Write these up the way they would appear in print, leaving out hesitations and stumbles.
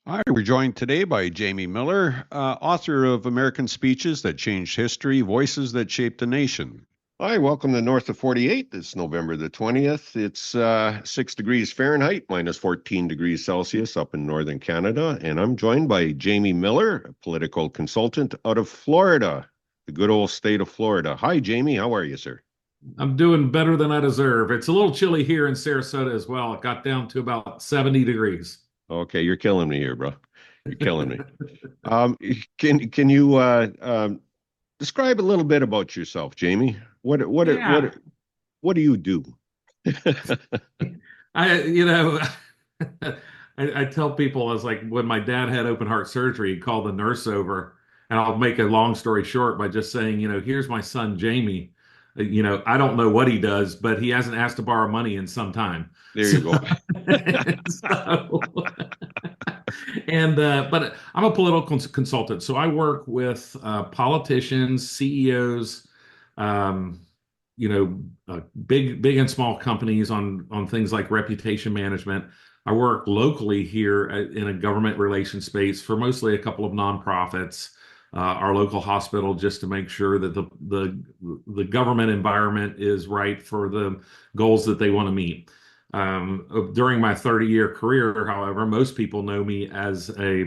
Hi, we're joined today by Jamie Miller, author of American Speeches That Changed History, Voices That Shaped a Nation. Hi, welcome to North of 48. It's November the 20th. It's 6 degrees Fahrenheit, minus 14 degrees Celsius up in northern Canada. And I'm joined by Jamie Miller, a political consultant out of Florida, the good old state of Florida. Hi, Jamie. How are you, sir? I'm doing better than I deserve. It's a little chilly here in Sarasota as well. It got down to about 70 degrees. Okay, you're killing me here, bro. You're killing me. Um, can you describe a little bit about yourself, Jamie? Yeah, What do you do? I you know I tell people I was like when my dad had open heart surgery, he called the nurse over, and I'll make a long story short by just saying, here's my son Jamie. I don't know what he does, but he hasn't asked to borrow money in some time. There So, you go. so but I'm a political consultant, so I work with politicians, CEOs, um, big and small companies on things like reputation management. I work locally here in a government relations space for mostly a couple of nonprofits, our local hospital, just to make sure that the government environment is right for the goals that they want to meet. During my 30-year career, however, most people know me as uh,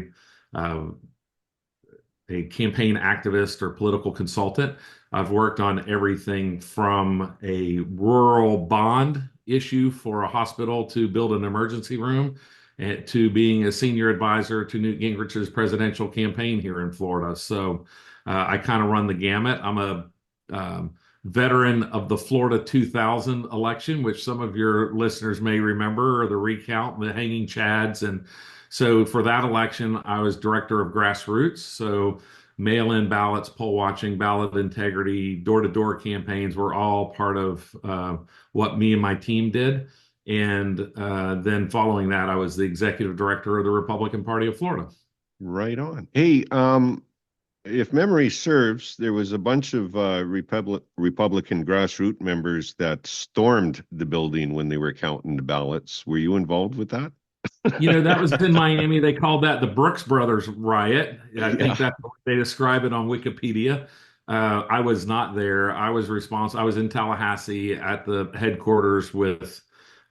a campaign activist or political consultant. I've worked on everything from a rural bond issue for a hospital to build an emergency room, and to being a senior advisor to Newt Gingrich's presidential campaign here in Florida. So I kind of run the gamut. I'm a veteran of the Florida 2000 election, which some of your listeners may remember, or the recount, the hanging chads. And so for that election, I was director of grassroots. So mail-in ballots, poll watching, ballot integrity, door-to-door campaigns were all part of what me and my team did. And then following that, I was the executive director of the Republican Party of Florida. Right on. Hey, if memory serves, there was a bunch of Republican grassroots members that stormed the building when they were counting the ballots. Were you involved with that? That was in Miami. They called that the Brooks Brothers riot. I Yeah. think that's what they describe it on Wikipedia. I was not there. I was responsible. I was in Tallahassee at the headquarters with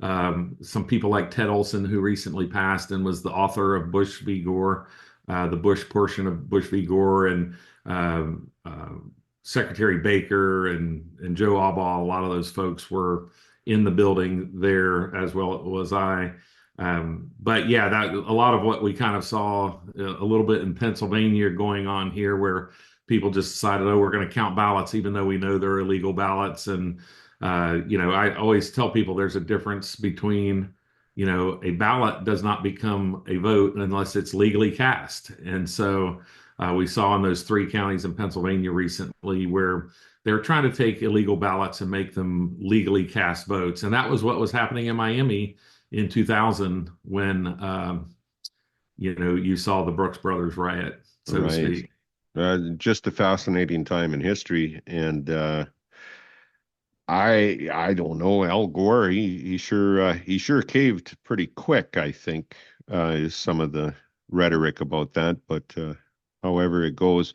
some people like Ted Olson, who recently passed and was the author of Bush v. Gore, the Bush portion of Bush v. Gore, and um, uh, Secretary Baker and Joe Albaugh. A lot of those folks were in the building there, as well was I. But yeah, that a lot of what we kind of saw a little bit in Pennsylvania going on here, where people just decided, oh, we're going to count ballots, even though we know they're illegal ballots. And I always tell people there's a difference between, a ballot does not become a vote unless it's legally cast. And so we saw in those three counties in Pennsylvania recently where they're trying to take illegal ballots and make them legally cast votes. And that was what was happening in Miami in 2000 when you saw the Brooks Brothers riot, so to Right. speak. Just a fascinating time in history, and I don't know, Al Gore. He sure caved pretty quick. I think is some of the rhetoric about that, but however it goes.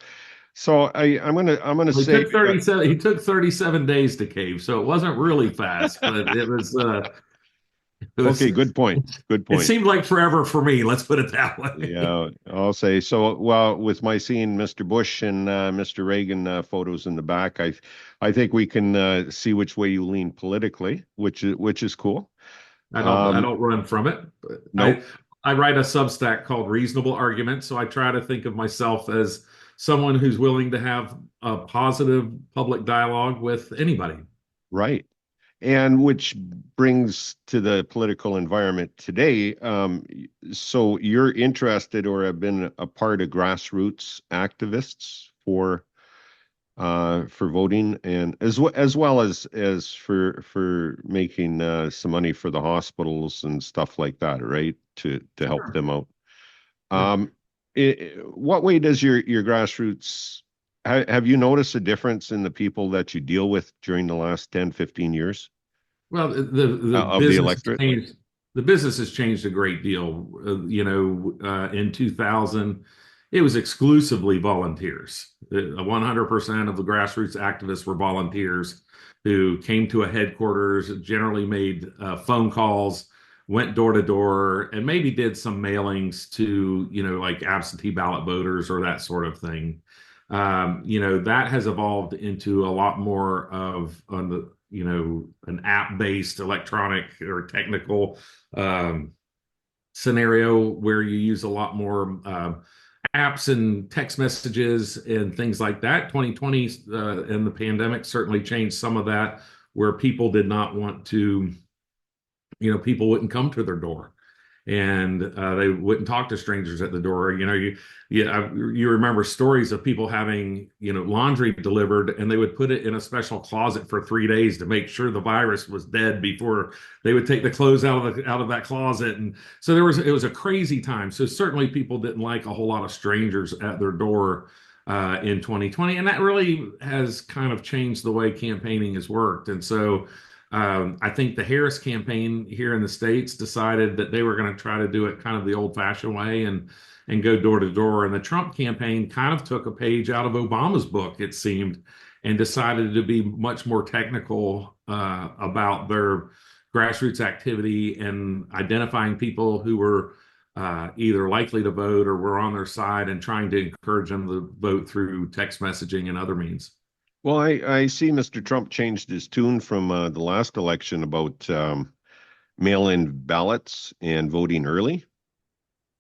So I'm gonna Well, say 37 days to cave, so it wasn't really fast, but it okay. was Good point. Good it point. seemed like forever for me, let's put it that way. Yeah, I'll say so. Well, with my seeing Mr. Bush and Mr. Reagan photos in the back, I think we can see which way you lean politically, which is cool. I Um, don't run from it, but I nope, I write a Substack called Reasonable Argument, so I try to think of myself as someone who's willing to have a positive public dialogue with anybody. right. And which brings to the political environment today. So you're interested or have been a part of grassroots activists for voting and as well as for making some money for the hospitals and stuff like that, right? To help Sure. them out. Yeah. Um, what way does your grassroots have you noticed a difference in the people that you deal with during the last 10, 15 years Well, the of the business has electorate? changed. the business has changed a great deal. In 2000, it was exclusively volunteers. 100% of the grassroots activists were volunteers who came to a headquarters, generally made phone calls, went door to door, and maybe did some mailings to, like absentee ballot voters or that sort of thing. That has evolved into a lot more of an app-based electronic or technical scenario where you use a lot more apps and text messages and things like that. 2020 and the pandemic certainly changed some of that, where people did not want to, people wouldn't come to their door, and they wouldn't talk to strangers at the door. You remember stories of people having laundry delivered, and they would put it in a special closet for 3 days to make sure the virus was dead before they would take the clothes out of that closet. And so it was a crazy time. So certainly people didn't like a whole lot of strangers at their door in 2020, and that really has kind of changed the way campaigning has worked. And so I think the Harris campaign here in the States decided that they were going to try to do it kind of the old-fashioned way and go door to door. And the Trump campaign kind of took a page out of Obama's book, it seemed, and decided to be much more technical about their grassroots activity and identifying people who were either likely to vote or were on their side, and trying to encourage them to vote through text messaging and other means. Well, I see Mr. Trump changed his tune from the last election about mail-in ballots and voting early.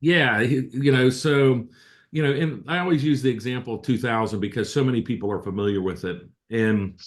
Yeah, and I always use the example of 2000 because so many people are familiar with it. And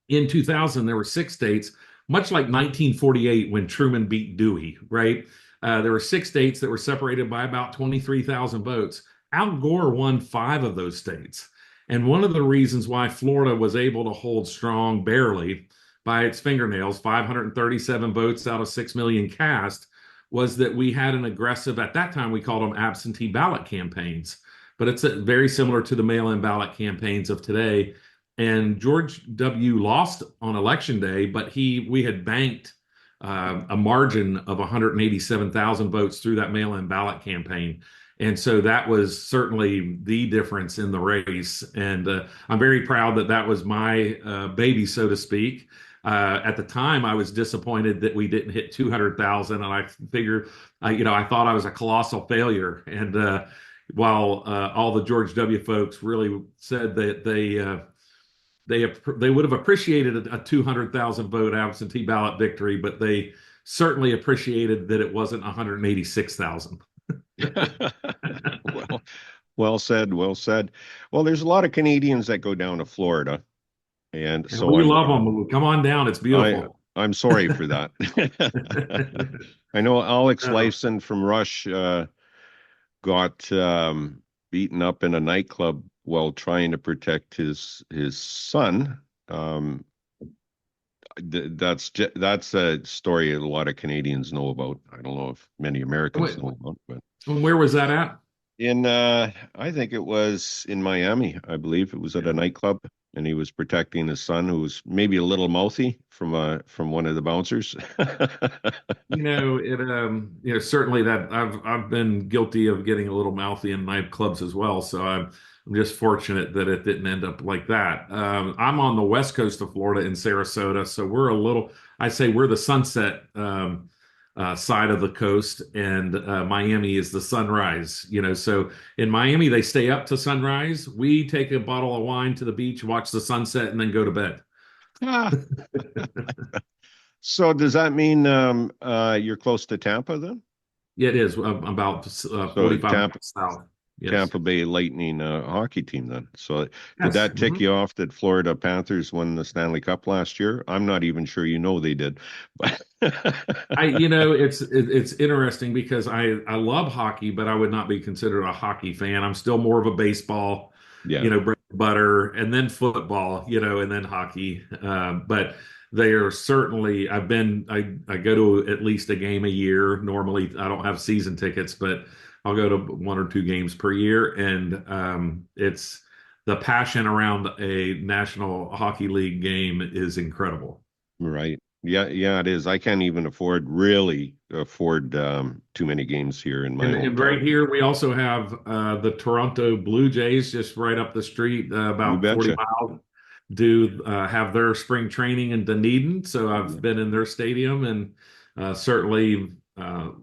in 2000, there were 6 states, much like 1948 when Truman beat Dewey, right? There were 6 states that were separated by about 23,000 votes. Al Gore won 5 of those states. And one of the reasons why Florida was able to hold strong barely by its fingernails, 537 votes out of 6 million cast, was that we had an aggressive, at that time we called them absentee ballot campaigns, but it's very similar to the mail-in ballot campaigns of today. And George W. lost on election day, but we had banked a margin of 187,000 votes through that mail-in ballot campaign. And so that was certainly the difference in the race. And I'm very proud that that was my baby, so to speak. At the time, I was disappointed that we didn't hit 200,000, and I figured, I thought I was a colossal failure. And while all the George W. folks really said that they would have appreciated a 200,000 vote absentee ballot victory, but they certainly appreciated that it wasn't 186,000. Well said. Well said. Well, there's a lot of Canadians that go down to Florida. And so we love them. Come on down. It's beautiful. I'm sorry for that. I know Alex Lifeson from Rush got beaten up in a nightclub while trying to protect his son. That's a story a lot of Canadians know about. I don't know if many Americans know about, but where was that at? I think it was in Miami. I believe it was at a nightclub, and he was protecting his son, who was maybe a little mouthy from one of the bouncers. Certainly that I've been guilty of getting a little mouthy in nightclubs as well. So I'm just fortunate that it didn't end up like that. I'm on the west coast of Florida in Sarasota, so we're the sunset side of the coast, and Miami is the sunrise. So in Miami they stay up to sunrise. We take a bottle of wine to the beach, watch the sunset, and then go to bed. So does that mean you're close to Tampa then? Yeah, it is about 45 minutes south. Yes. Tampa Bay Lightning hockey team then. So did that tick you off that Florida Panthers won the Stanley Cup last year? I'm not even sure they did. But it's interesting because I love hockey, but I would not be considered a hockey fan. I'm still more of a baseball, bread and butter, and then football, and then hockey. But they are certainly, I go to at least a game a year. Normally I don't have season tickets, but I'll go to 1 or 2 games per year, and it's the passion around a National Hockey League game is incredible. Right. Yeah, it is. I can't even really afford too many games here in my And right hometown. here, we also have the Toronto Blue Jays just right up the street, You about 40 betcha. miles, do have their spring training in Dunedin. So I've been in their stadium and certainly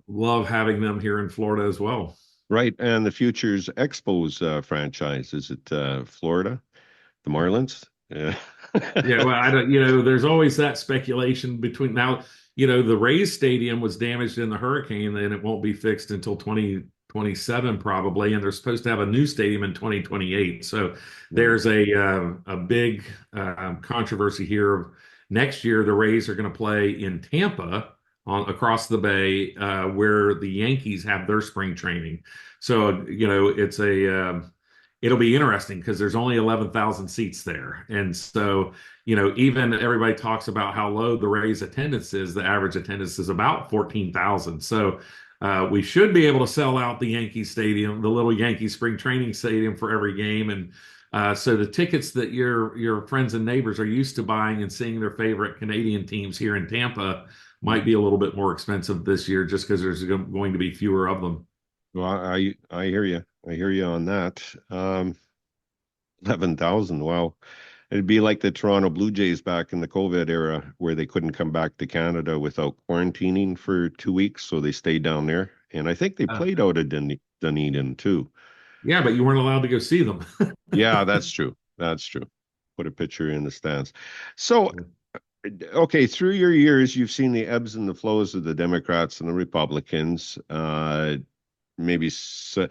love having them here in Florida as well. Right, and the Futures Expos franchise, is it Florida, the Marlins? Yeah. Yeah, well, I don't, there's always that speculation between now, the Rays Stadium was damaged in the hurricane and it won't be fixed until 2027 probably, and they're supposed to have a new stadium in 2028. So there's a big controversy here. Next year, the Rays are going to play in Tampa on across the bay, where the Yankees have their spring training. So, it's it'll be interesting because there's only 11,000 seats there. And so, even everybody talks about how low the Rays attendance is. The average attendance is about 14,000. So we should be able to sell out the Yankee Stadium, the little Yankee spring training stadium for every game. And so the tickets that your friends and neighbors are used to buying and seeing their favorite Canadian teams here in Tampa might be a little bit more expensive this year just because there's going to be fewer of them. Well, I hear you. I hear you on that. 11,000. Wow. It'd be like the Toronto Blue Jays back in the COVID era where they couldn't come back to Canada without quarantining for 2 weeks, so they stayed down there. And I think they Uh, played out of Dunedin too. yeah, but you weren't allowed to go see them. Yeah, that's true. That's true. Put a picture in the stands. So, okay, through your years, you've seen the ebbs and the flows of the Democrats and the Republicans. Maybe so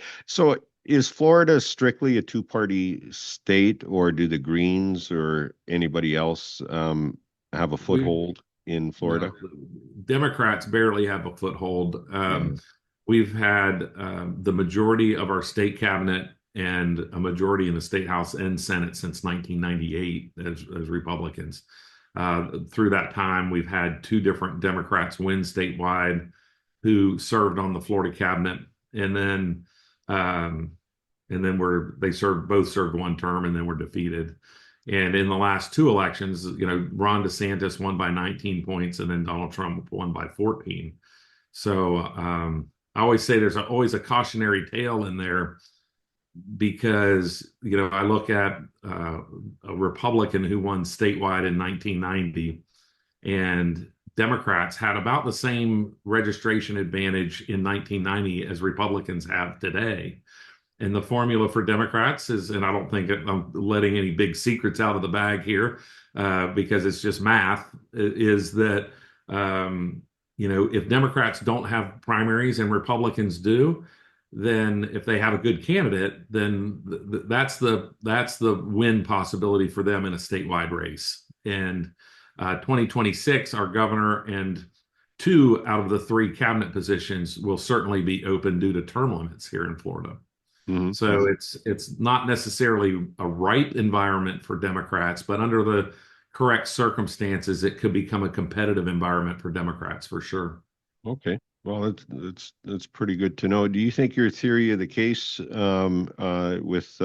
is Florida strictly a two-party state, or do the Greens or anybody else have a We foothold in Florida? No, Democrats barely have a foothold. Yeah. We've had the majority of our state cabinet and a majority in the state house and Senate since 1998 as Republicans. Through that time, we've had two different Democrats win statewide who served on the Florida cabinet, and then they both served one term and then were defeated. And in the last two elections, Ron DeSantis won by 19 points and then Donald Trump won by 14. So I always say there's always a cautionary tale in there because, I look at a Republican who won statewide in 1990, and Democrats had about the same registration advantage in 1990 as Republicans have today. And the formula for Democrats is, and I don't think I'm letting any big secrets out of the bag here, because it's just math, is that, if Democrats don't have primaries and Republicans do, then if they have a good candidate, then that's the win possibility for them in a statewide race. And 2026, our governor and two out of the three cabinet positions will certainly be open due to term limits here in Florida. Mm-hmm. So it's not necessarily a ripe environment for Democrats, but under the correct circumstances, it could become a competitive environment for Democrats for sure. Okay. Well, that's pretty good to know. Do you think your theory of the case with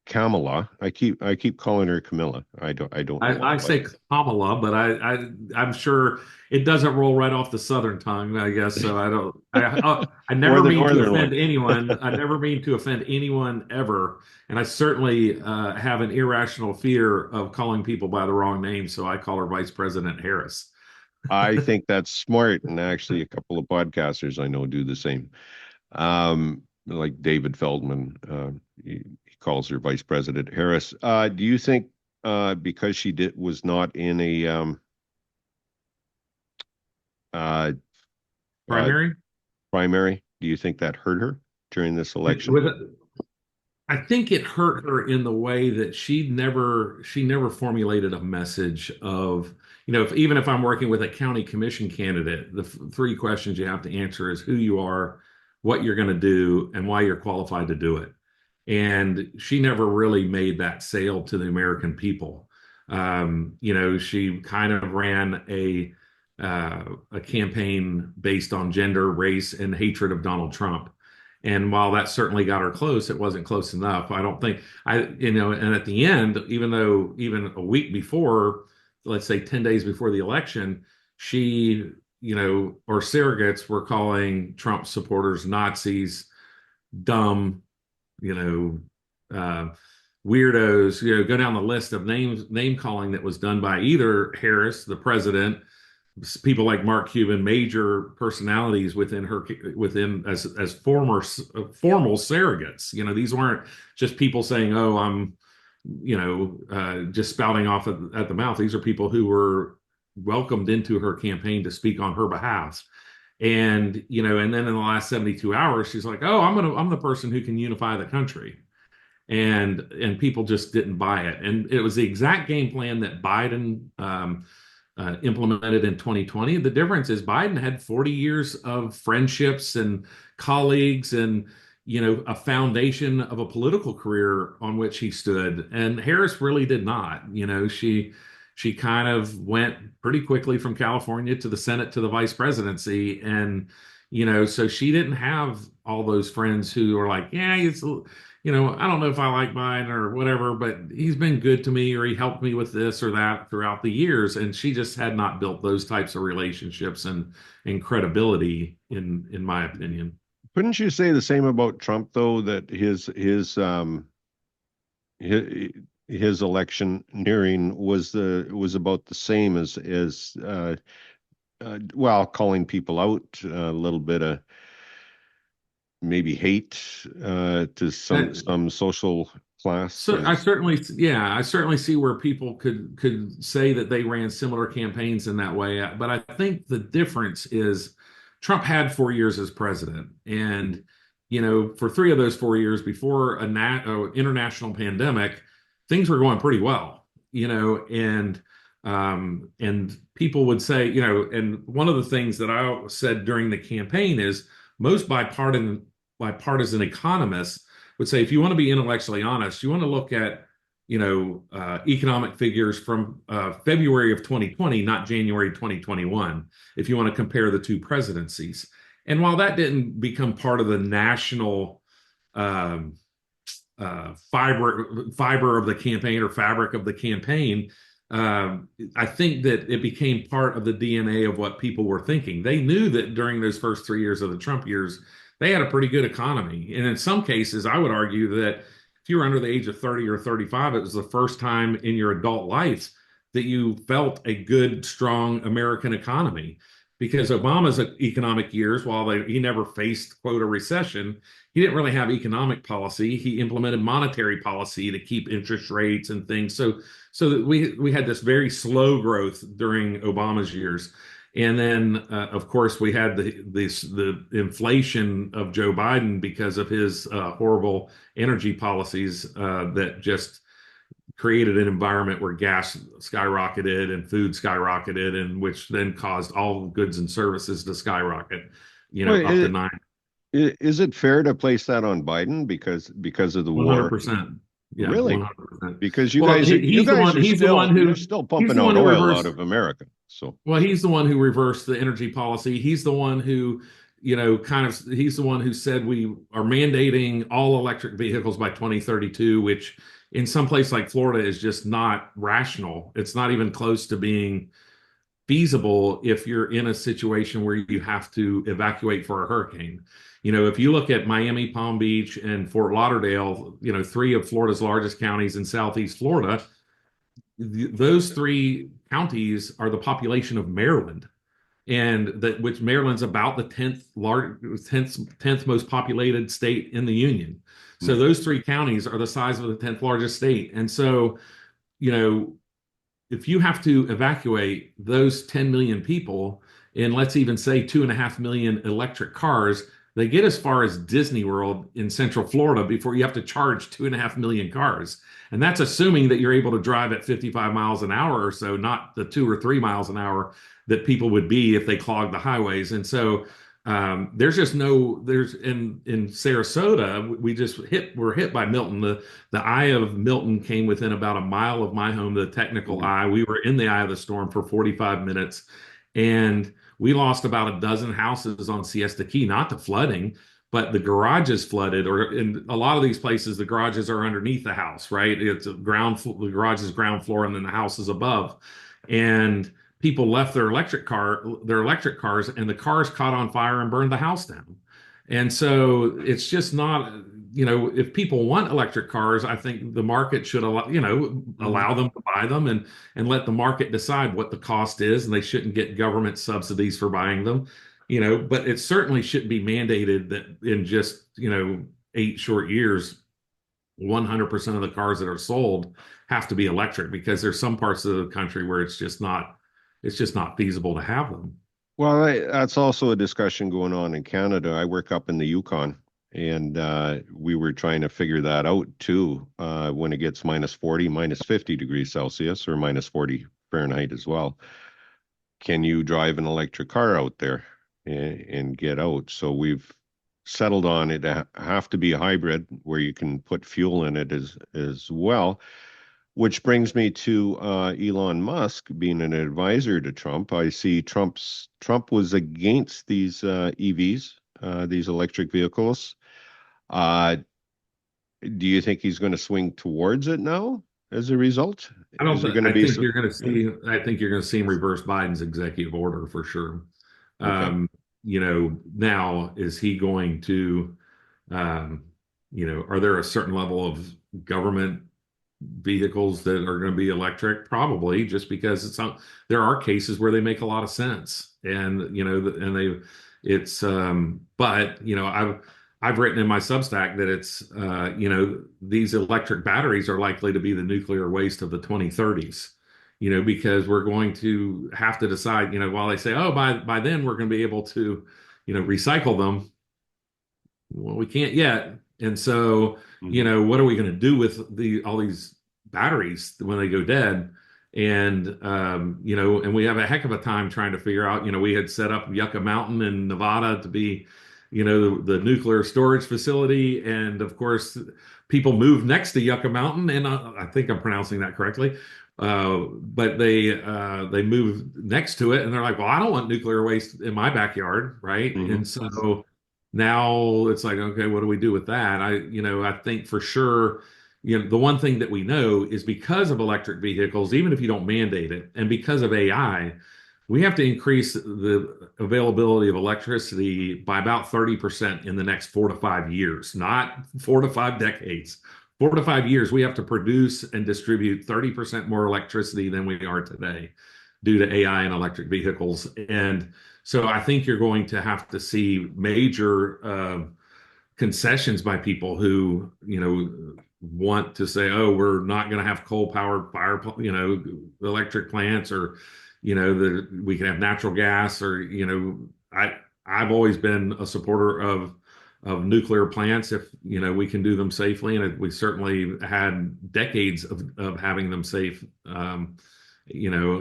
Kamala? I keep calling her Camilla. I don't know I why. say Kamala, but I'm sure it doesn't roll right off the Southern tongue, I guess. So I don't. I Or never the mean to northern offend one. anyone. I never mean to offend anyone ever, and I certainly have an irrational fear of calling people by the wrong name. So I call her Vice President Harris. I think that's smart, and actually, a couple of podcasters I know do the same. Like David Feldman, he calls her Vice President Harris. Do you think because she was not in a uh, uh, Primary. primary, do you think that hurt her during this election? With I think it hurt her in the way that she never formulated a message of, even if I'm working with a county commission candidate, the three questions you have to answer is who you are, what you're going to do, and why you're qualified to do it. And she never really made that sale to the American people. She kind of ran a campaign based on gender, race, and hatred of Donald Trump. And while that certainly got her close, it wasn't close enough. I don't think and at the end, even though even a week before let's say 10 days before the election, she, or surrogates were calling Trump supporters Nazis, dumb, you know, weirdos, go down the list of name calling that was done by either Harris, the president, people like Mark Cuban, major personalities within as formal surrogates. These weren't just people saying, "Oh, I'm," just spouting off at the mouth. These are people who were welcomed into her campaign to speak on her behalf. And and then in the last 72 hours, she's like, "Oh, I'm the person who can unify the country." And people just didn't buy it. And it was the exact game plan that Biden implemented in 2020. The difference is Biden had 40 years of friendships and colleagues and a foundation of a political career on which he stood. And Harris really did not. She kind of went pretty quickly from California to the Senate to the vice presidency. And so she didn't have all those friends who are like, yeah, I don't know if I like Biden or whatever, but he's been good to me or he helped me with this or that throughout the years. And she just had not built those types of relationships and credibility, in my opinion. Couldn't you say the same about Trump, though, that his electioneering was about the same as well, calling people out, a little bit of maybe hate to some social class. So I certainly see where people could say that they ran similar campaigns in that way. But I think the difference is Trump had 4 years as president, and for 3 of those 4 years before an international pandemic, things were going pretty well. And people would say, and one of the things that I said during the campaign is most bipartisan economists would say, if you want to be intellectually honest, you want to look at, economic figures from February of 2020, not January 2021, if you want to compare the two presidencies. And while that didn't become part of the national fiber of the campaign or fabric of the campaign, I think that it became part of the DNA of what people were thinking. They knew that during those first 3 years of the Trump years, they had a pretty good economy. And in some cases, I would argue that if you were under the age of 30 or 35, it was the first time in your adult life that you felt a good, strong American economy. Because Obama's economic years, while he never faced, quote, a recession, he didn't really have economic policy. He implemented monetary policy to keep interest rates and things. So that we had this very slow growth during Obama's years. And then, of course, we had the inflation of Joe Biden because of his horrible energy policies that just created an environment where gas skyrocketed and food skyrocketed, and which then caused all goods and services to skyrocket, up to 9. Is it fair to place that on Biden because of the 100%. Yeah, really? 100%. Because you're still pumping out oil out of America. So, well, he's the one who reversed the energy policy. He's the one who, he's the one who said we are mandating all electric vehicles by 2032, which in some place like Florida is just not rational. It's not even close to being feasible if you're in a situation where you have to evacuate for a hurricane. If you look at Miami, Palm Beach, and Fort Lauderdale, 3 of Florida's largest counties in Southeast Florida, those 3 counties are the population of Maryland, and which Maryland's about the 10th most populated state in the union. So those 3 counties are the size of the 10th largest state. And so, if you have to evacuate those 10 million people, and let's even say 2.5 million electric cars, they get as far as Disney World in Central Florida before you have to charge 2.5 million cars. And that's assuming that you're able to drive at 55 miles an hour or so, not the 2 or 3 miles an hour that people would be if they clogged the highways. And so there's in Sarasota, we're hit by Milton. The eye of Milton came within about a mile of my home, the technical eye. We were in the eye of the storm for 45 minutes, and we lost about a dozen houses on Siesta Key, not to flooding, but the garages flooded. Or in a lot of these places, the garages are underneath the house, right? The garage is ground floor, and then the house is above. and people left their electric cars, and the cars caught on fire and burned the house down. And so it's just not, if people want electric cars, I think the market should allow, Mhm. allow them to buy them, and let the market decide what the cost is, and they shouldn't get government subsidies for buying them. But it certainly shouldn't be mandated that in just, 8 short years, 100% of the cars that are sold have to be electric, because there's some parts of the country where it's just not feasible to have them. Well, that's also a discussion going on in Canada. I work up in the Yukon, and we were trying to figure that out too. When it gets -40, -50 degrees Celsius, or -40 Fahrenheit as well, can you drive an electric car out there and get out? So we've settled on it have to be a hybrid where you can put fuel in it as well. Which brings me to Elon Musk being an advisor to Trump. I see Trump was against these EVs, these electric vehicles. Uh, do you think he's going to swing towards it now as a result? I don't. Is there going to I be think you're going to see. I think you're going to see him reverse Biden's executive order for sure. okay? Now is he going to? Are there a certain level of government vehicles that are going to be electric? Probably, just because there are cases where they make a lot of sense, and it's but I've written in my Substack that it's these electric batteries are likely to be the nuclear waste of the 2030s. Because we're going to have to decide, while they say, oh, by then we're going to be able to recycle them. Well, we can't yet. And so, Mhm. what are we going to do with all these batteries when they go dead? And and we have a heck of a time trying to figure out. We had set up Yucca Mountain in Nevada to be, the nuclear storage facility, and of course, people moved next to Yucca Mountain, and I think I'm pronouncing that correctly. But they moved next to it, and they're like, "Well, I don't want nuclear waste in my backyard, right?" Mhm. And so now it's like, okay, what do we do with that? I think for sure, the one thing that we know is, because of electric vehicles, even if you don't mandate it, and because of AI, we have to increase the availability of electricity by about 30% in the next 4 to 5 years, not 4 to 5 decades. 4 to 5 years, we have to produce and distribute 30% more electricity than we are today due to AI and electric vehicles. And so I think you're going to have to see major concessions by people who, want to say, oh, we're not going to have coal-powered electric plants, or, we can have natural gas, or, I've always been a supporter of nuclear plants if, we can do them safely. And we certainly had decades of having them safe.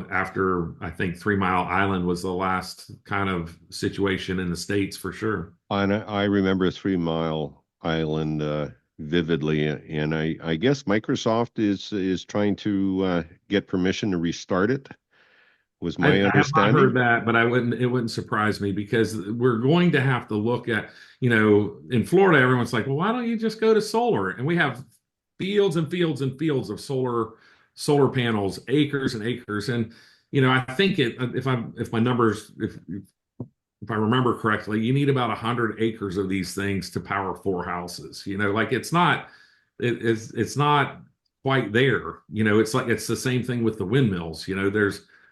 After, I think, 3 Mile Island was the last kind of situation in the States for sure. And I remember 3 Mile Island vividly, and I guess Microsoft is trying to get permission to restart it. Was I my have not heard understanding. that, but it wouldn't surprise me, because we're going to have to look at, in Florida, everyone's like, well, why don't you just go to solar? And we have fields and fields and fields of solar panels, acres and acres. And, I think if my numbers, if I remember correctly, you need about 100 acres of these things to power 4 houses. Like it's not quite there. It's like it's the same thing with the windmills.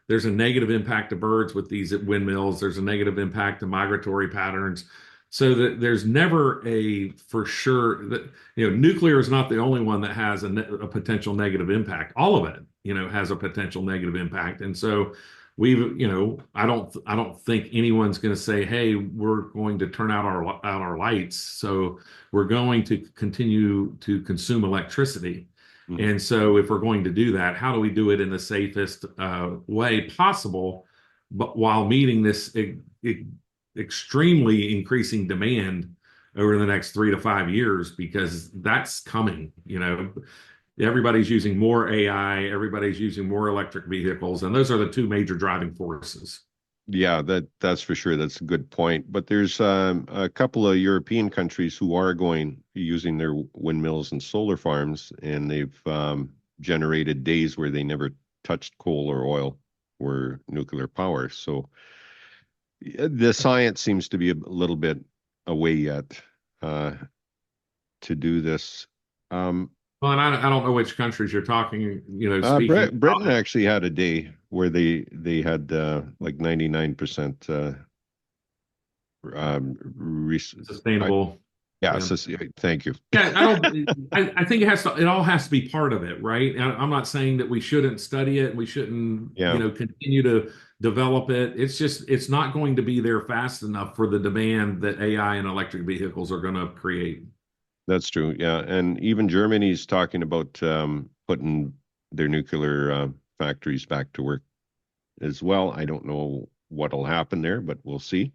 There's a negative impact to birds with these windmills. There's a negative impact to migratory patterns. So that there's never a for sure that nuclear is not the only one that has a potential negative impact. All of it has a potential negative impact, and so I don't think anyone's going to say, hey, we're going to turn out our lights, so we're going to continue to consume electricity. Mhm. And so if we're going to do that, how do we do it in the safest way possible, but while meeting this extremely increasing demand over the next 3 to 5 years, because that's coming. Everybody's using more AI, everybody's using more electric vehicles, and those are the two major driving forces. Yeah, that's for sure. That's a good point. But there's a couple of European countries who are using their windmills and solar farms, and they've generated days where they never touched coal or oil. were nuclear power. So the science seems to be a little bit away yet to do this. Well, and I don't know which countries you're talking, speaking Britain about. actually had a day where they had like 99% Sustainable. yeah, Yeah. thank you. Yeah, I think it all has to be part of it, right? I'm not saying that we shouldn't study it, we shouldn't, Yeah, continue to develop it. It's not going to be there fast enough for the demand that AI and electric vehicles are going to create. that's true. Yeah, and even Germany's talking about putting their nuclear factories back to work as well. I don't know what'll happen there, but we'll see.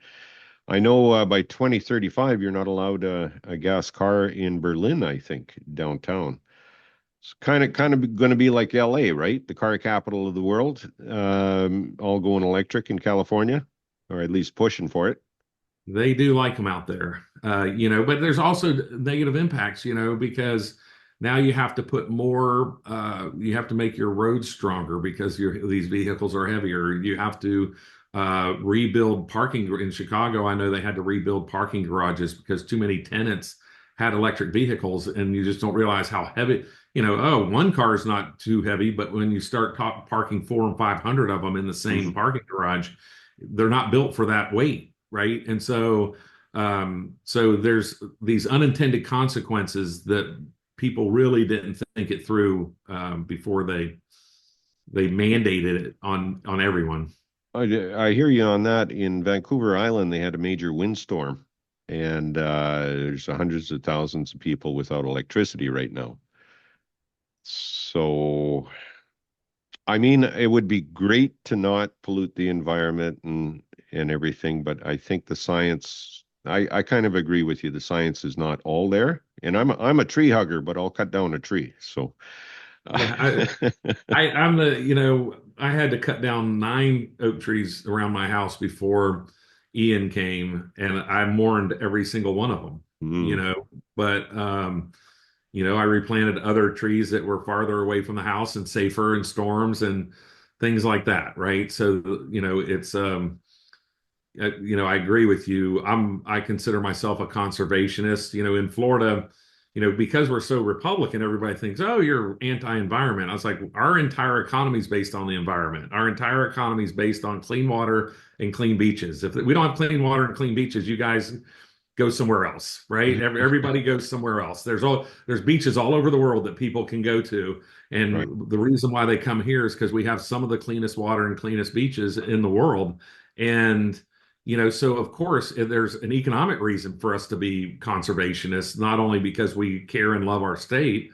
I know by 2035, you're not allowed a gas car in Berlin, I think, downtown. It's kind of going to be like LA, right? The car capital of the world, all going electric in California, or at least pushing for it. They do like them out there, but there's also negative impacts, because now you have to put more, you have to make your roads stronger because these vehicles are heavier. You have to rebuild parking in Chicago. I know they had to rebuild parking garages because too many tenants had electric vehicles, and you just don't realize how heavy, one car is not too heavy, but when you start parking 400 and 500 of them in the same Mhm. parking garage, they're not built for that weight. Right. And so there's these unintended consequences that people really didn't think it through before they mandated it on everyone. I hear you on that. In Vancouver Island, they had a major windstorm, and there's hundreds of thousands of people without electricity right now. So, I mean, it would be great to not pollute the environment and everything, but I think the science, I kind of agree with you. The science is not all there. And I'm a tree hugger, but I'll cut down a tree. So Yeah, I'm I had to cut down 9 oak trees around my house before Ian came, and I mourned every single one of them, mm, but I replanted other trees that were farther away from the house and safer in storms and things like that, right? So, it's I agree with you. I consider myself a conservationist. In Florida, because we're so Republican, everybody thinks, "Oh, you're anti-environment." I was like, our entire economy is based on the environment. Our entire economy is based on clean water and clean beaches. If we don't have clean water and clean beaches, you guys go somewhere else, right? Everybody goes somewhere else. There's beaches all over the world that people can go to, right. and the reason why they come here is because we have some of the cleanest water and cleanest beaches in the world. And so of course there's an economic reason for us to be conservationists, not only because we care and love our state,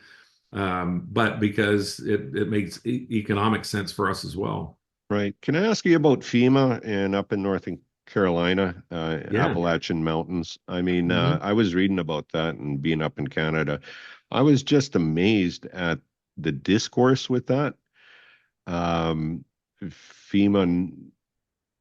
but because it makes economic sense for us as well. Right. Can I ask you about FEMA and up in North Carolina, Yeah. Appalachian Mountains? I mean, Mhm. I was reading about that and being up in Canada. I was just amazed at the discourse with that. FEMA,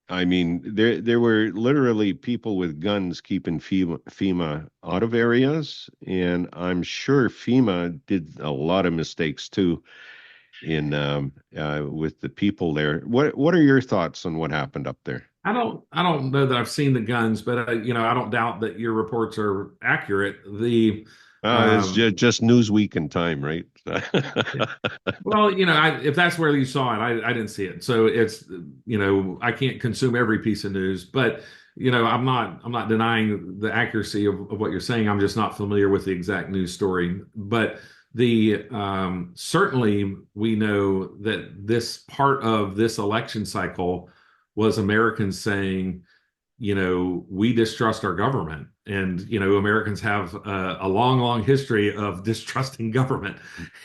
I mean, there were literally people with guns keeping FEMA out of areas, and I'm sure FEMA did a lot of mistakes too in with the people there. What are your thoughts on what happened up there? I don't know that I've seen the guns, but I don't doubt that your reports are accurate. It's Um, just Newsweek and Time, right? well, if that's where you saw it, I didn't see it. So I can't consume every piece of news, but I'm not denying the accuracy of what you're saying. I'm just not familiar with the exact news story. But the certainly we know that this part of this election cycle was Americans saying, we distrust our government. And, Americans have a long, long history of distrusting government.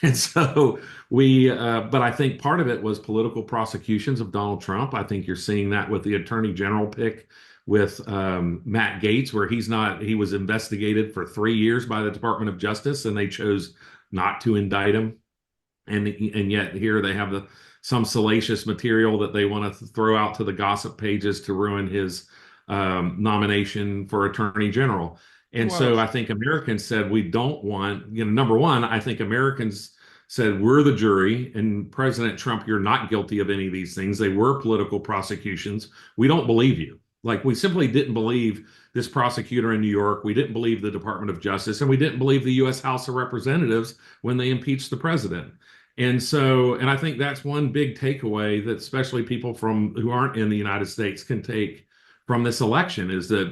And so but I think part of it was political prosecutions of Donald Trump. I think you're seeing that with the attorney general pick with Matt Gaetz, where he was investigated for 3 years by the Department of Justice, and they chose not to indict him. And yet here they have some salacious material that they want to throw out to the gossip pages to ruin his nomination for attorney general. And Well, so I think Americans said we don't want, number one, I think Americans said, we're the jury, and President Trump, you're not guilty of any of these things. They were political prosecutions. We don't believe you. Like, we simply didn't believe this prosecutor in New York. We didn't believe the Department of Justice, and we didn't believe the U.S. House of Representatives when they impeached the president. And I think that's one big takeaway that especially people who aren't in the United States can take from this election, is that,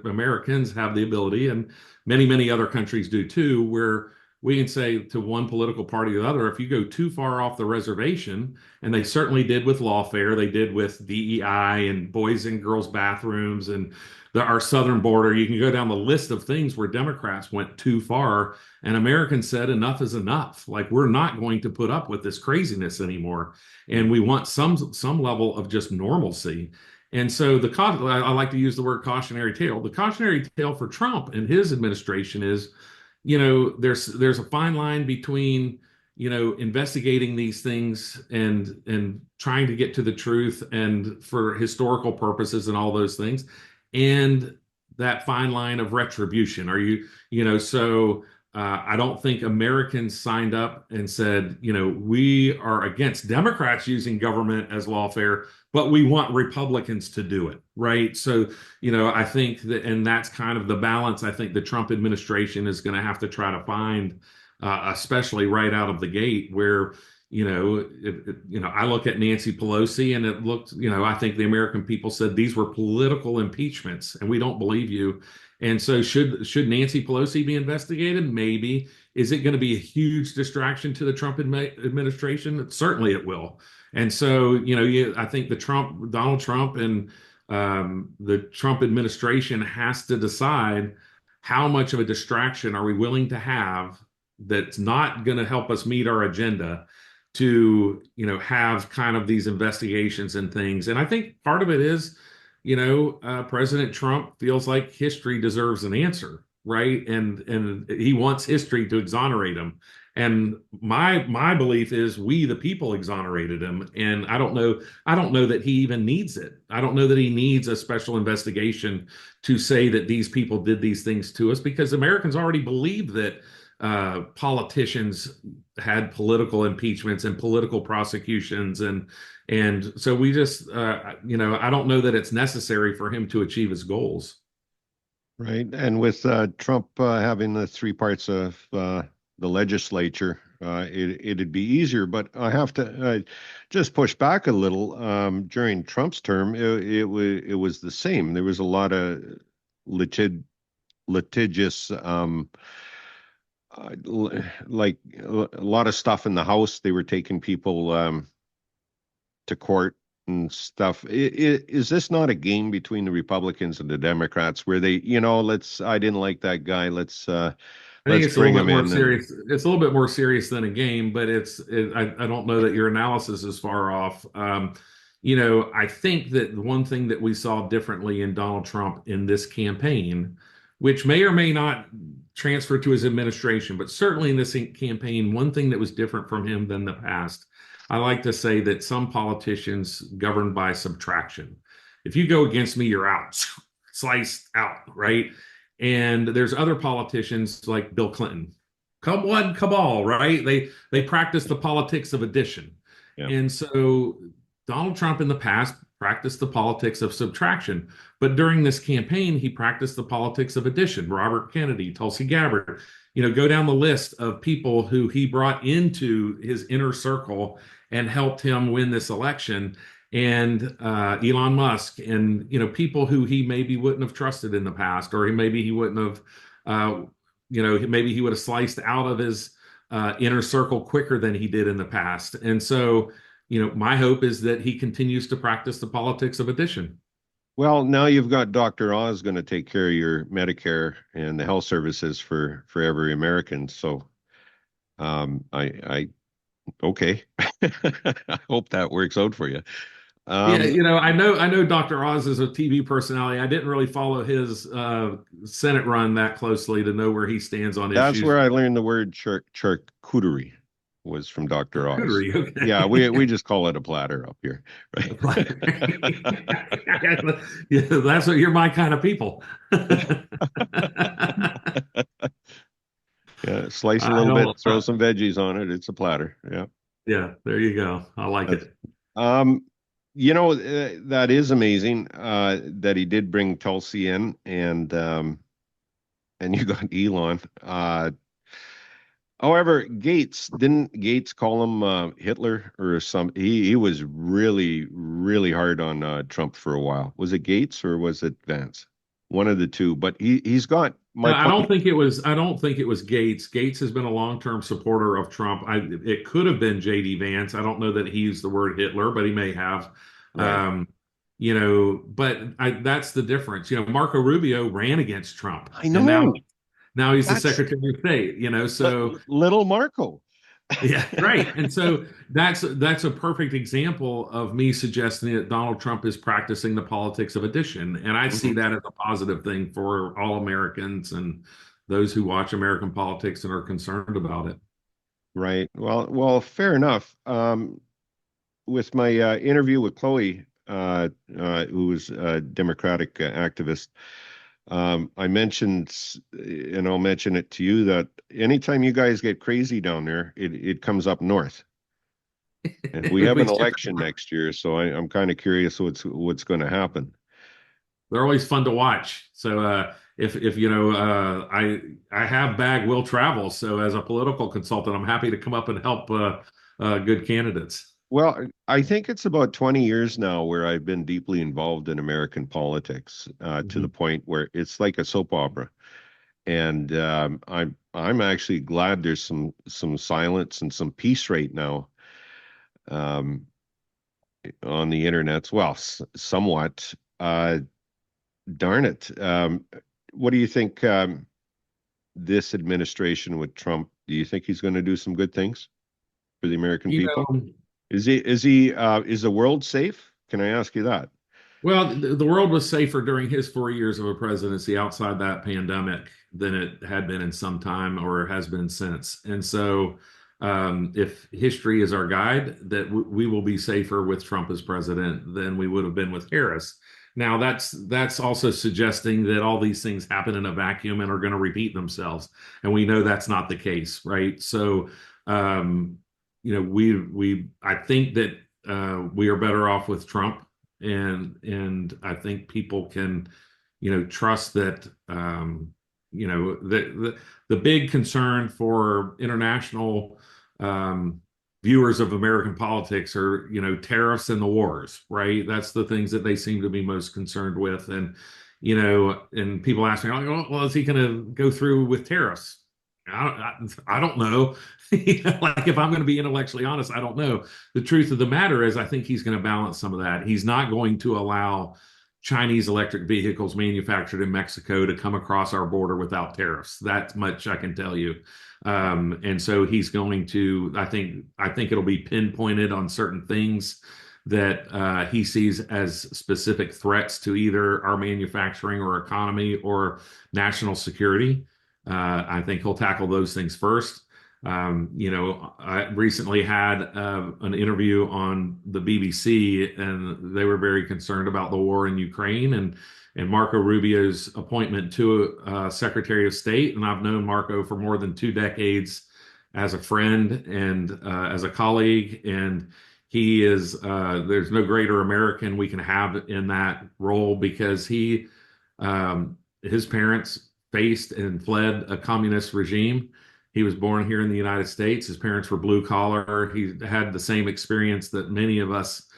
Americans have the ability, and many other countries do too, where we can say to one political party or the other, if you go too far off the reservation, and they certainly did with lawfare, they did with DEI and boys and girls bathrooms and our southern border. You can go down the list of things where Democrats went too far, and Americans said enough is enough. Like, we're not going to put up with this craziness anymore, and we want some level of just normalcy. And so I like to use the word cautionary tale. The cautionary tale for Trump and his administration is, there's a fine line between, investigating these things and trying to get to the truth and for historical purposes and all those things, and that fine line of retribution. I don't think Americans signed up and said, we are against Democrats using government as lawfare, but we want Republicans to do it, right? So, I think that, and that's kind of the balance I think the Trump administration is going to have to try to find, especially right out of the gate, where, I look at Nancy Pelosi, and it looked, I think the American people said these were political impeachments, and we don't believe you. And so should Nancy Pelosi be investigated? Maybe. Is it going to be a huge distraction to the Trump administration? Certainly it will. And so, I think Donald Trump and the Trump administration has to decide how much of a distraction are we willing to have that's not going to help us meet our agenda to, have kind of these investigations and things. And I think part of it is, President Trump feels like history deserves an answer, right? And he wants history to exonerate him. And my belief is we, the people, exonerated him. And I don't know that he even needs it. I don't know that he needs a special investigation to say that these people did these things to us, because Americans already believe that politicians had political impeachments and political prosecutions, and so we just I don't know that it's necessary for him to achieve his goals. Right, and with Trump having the three parts of the legislature, it'd be easier. But I have to just push back a little. During Trump's term, it was the same. There was a lot of litigious. Like a lot of stuff in the House. They were taking people to court and stuff. Is this not a game between the Republicans and the Democrats where they, I didn't like that guy. Let's bring him in. Serious. It's a little bit more serious than a game, but I don't know that your analysis is far off. I think that one thing that we saw differently in Donald Trump in this campaign, which may or may not transfer to his administration, but certainly in this campaign, one thing that was different from him than the past, I like to say that some politicians govern by subtraction. If you go against me, you're out, sliced out, right? And there's other politicians like Bill Clinton, come one, come all, right? They practice the politics of addition. Yeah. And so Donald Trump in the past practiced the politics of subtraction. But during this campaign, he practiced the politics of addition. Robert Kennedy, Tulsi Gabbard, go down the list of people who he brought into his inner circle and helped him win this election. And Elon Musk and, people who he maybe wouldn't have trusted in the past, or maybe he wouldn't have, maybe he would have sliced out of his inner circle quicker than he did in the past. And so, my hope is that he continues to practice the politics of addition. Well, now you've got Dr. Oz going to take care of your Medicare and the health services for every American. So, okay. I hope that works out for you. I know Dr. Oz is a TV personality. I didn't really follow his Senate run that closely to know where he stands on issues. That's where I learned the word charcuterie. Was from Dr. Oz. Okay. Yeah, we just call it a platter up here, right? Yeah, that's what you're my kind of people. Yeah. Slice a I little bit, don't. throw some veggies on it. It's a platter. Yeah. Yeah, there you go. I like That's, it. um, that is amazing that he did bring Tulsi in, and you got Elon. However, didn't Gates call him Hitler or some? He was really hard on Trump for a while. Was it Gates or was it Vance? One of the two. But he's got my I point. don't think it was. I don't think it was Gates. Gates has been a long-term supporter of Trump. It could have been J.D. Vance. I don't know that he used the word Hitler, but he may have. Right. But that's the difference. Marco Rubio ran against Trump, I and now know. now he's the That's Secretary of State. So little Marco. yeah, right. And so that's a perfect example of me suggesting that Donald Trump is practicing the politics of addition. And I see Mhm. that as a positive thing for all Americans and those who watch American politics and are concerned about it. Right. Well, fair enough. With my interview with Chloe, who was a Democratic activist, I mentioned, and I'll mention it to you, that anytime you guys get crazy down there, it comes up north. And we have We an should- election next year, so I'm kind of curious what's going to happen. They're always fun to watch. So if I have bag will travel. So as a political consultant, I'm happy to come up and help good candidates. Well, I think it's about 20 years now where I've been deeply involved in American politics, to the Mhm. point where it's like a soap opera. And I'm actually glad there's some silence and some peace right now, um, on the internet. Well, somewhat. Darn it. What do you think, this administration with Trump? Do you think he's going to do some good things for the American You people? know, Is the world safe? Can I ask you that? Well, the world was safer during his 4 years of a presidency outside that pandemic than it had been in some time or has been since. And so, if history is our guide, that we will be safer with Trump as president than we would have been with Harris. Now, that's also suggesting that all these things happen in a vacuum and are going to repeat themselves, and we know that's not the case, right? So, um, we I think that we are better off with Trump and I think people can, trust that. The big concern for international viewers of American politics are, tariffs and the wars, right? That's the things that they seem to be most concerned with, and people ask me, like, well, is he going to go through with tariffs? I don't know. Like if I'm going to be intellectually honest, I don't know. The truth of the matter is, I think he's going to balance some of that. He's not going to allow Chinese electric vehicles manufactured in Mexico to come across our border without tariffs. That much I can tell you. And so he's going to. I think it'll be pinpointed on certain things that he sees as specific threats to either our manufacturing or economy or national security. I think he'll tackle those things first. I recently had an interview on the BBC, and they were very concerned about the war in Ukraine and Marco Rubio's appointment to Secretary of State. And I've known Marco for more than 2 decades as a friend and as a colleague, and he is there's no greater American we can have in that role because his parents faced and fled a communist regime. He was born here in the United States. His parents were blue collar. He had the same experience that many of us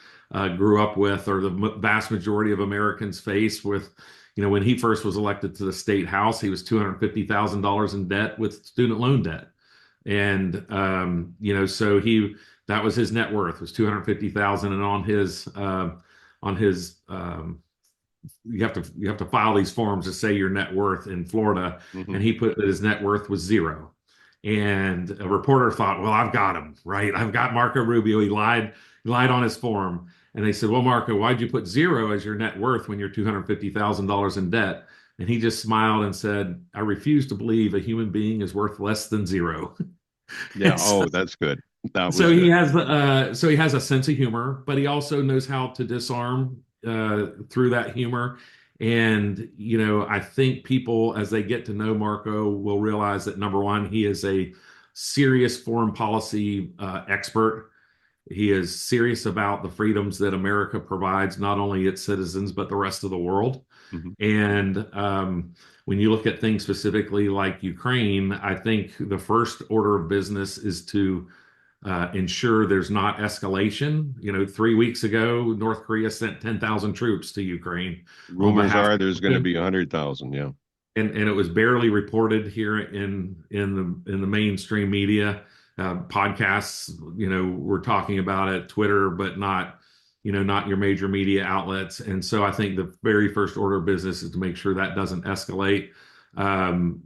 grew up with, or the vast majority of Americans face with, when he first was elected to the state house, he was $250,000 in debt with student loan debt. And, so that was his net worth was 250,000. And on his you have to file these forms to say your net worth in Florida, Hmm. and he put that his net worth was zero. And a reporter thought, well, I've got him, right? I've got Marco Rubio. He lied on his form. And they said, well, Marco, why'd you put zero as your net worth when you're $250,000 in debt? And he just smiled and said, I refuse to believe a human being is worth less than zero. Yeah. And so Oh, that's good. That so was he good. has so he has a sense of humor, but he also knows how to disarm through that humor. And, I think people, as they get to know Marco, will realize that number one, he is a serious foreign policy expert. He is serious about the freedoms that America provides, not only its citizens, but the rest of the world. Mhm. And when you look at things specifically like Ukraine, I think the first order of business is to ensure there's not escalation. 3 weeks ago, North Korea sent 10,000 troops to Ukraine on Rumors behalf are of there's going to Putin, be 100,000. Yeah. and it was barely reported here in the mainstream media. Podcasts, we're talking about it, Twitter, but not your major media outlets. And so I think the very first order of business is to make sure that doesn't escalate. And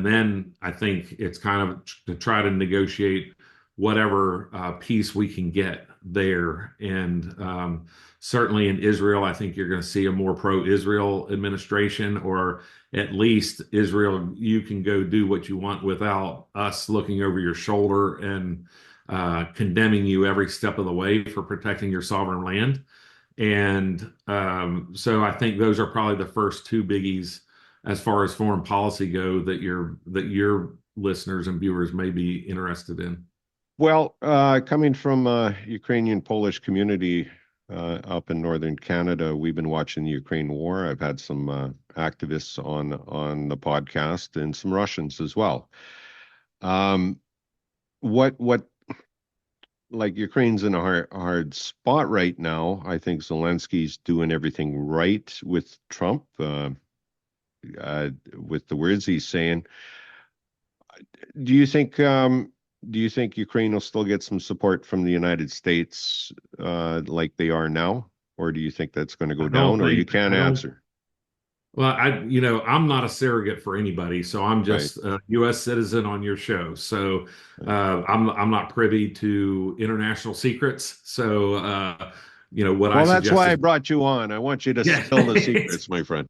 then I think it's kind of to try to negotiate whatever peace we can get there. And certainly in Israel, I think you're going to see a more pro-Israel administration, or at least Israel, you can go do what you want without us looking over your shoulder and condemning you every step of the way for protecting your sovereign land. And so I think those are probably the first two biggies as far as foreign policy go that your listeners and viewers may be interested in. Well, coming from a Ukrainian Polish community up in northern Canada, we've been watching the Ukraine war. I've had some activists on the podcast and some Russians as well. What like Ukraine's in a hard spot right now. I think Zelensky's doing everything right with Trump, with the words he's saying. Do you think Ukraine will still get some support from the United States like they are now? Or do you think that's going to go down, or you can't I don't answer? Well, I'm not a surrogate for anybody, so I'm Right. just a U.S. citizen on your show. So I'm not privy to international secrets. So what I Well, that's suggest why I is, brought you on. I want you to yeah, spill the secrets, my friend.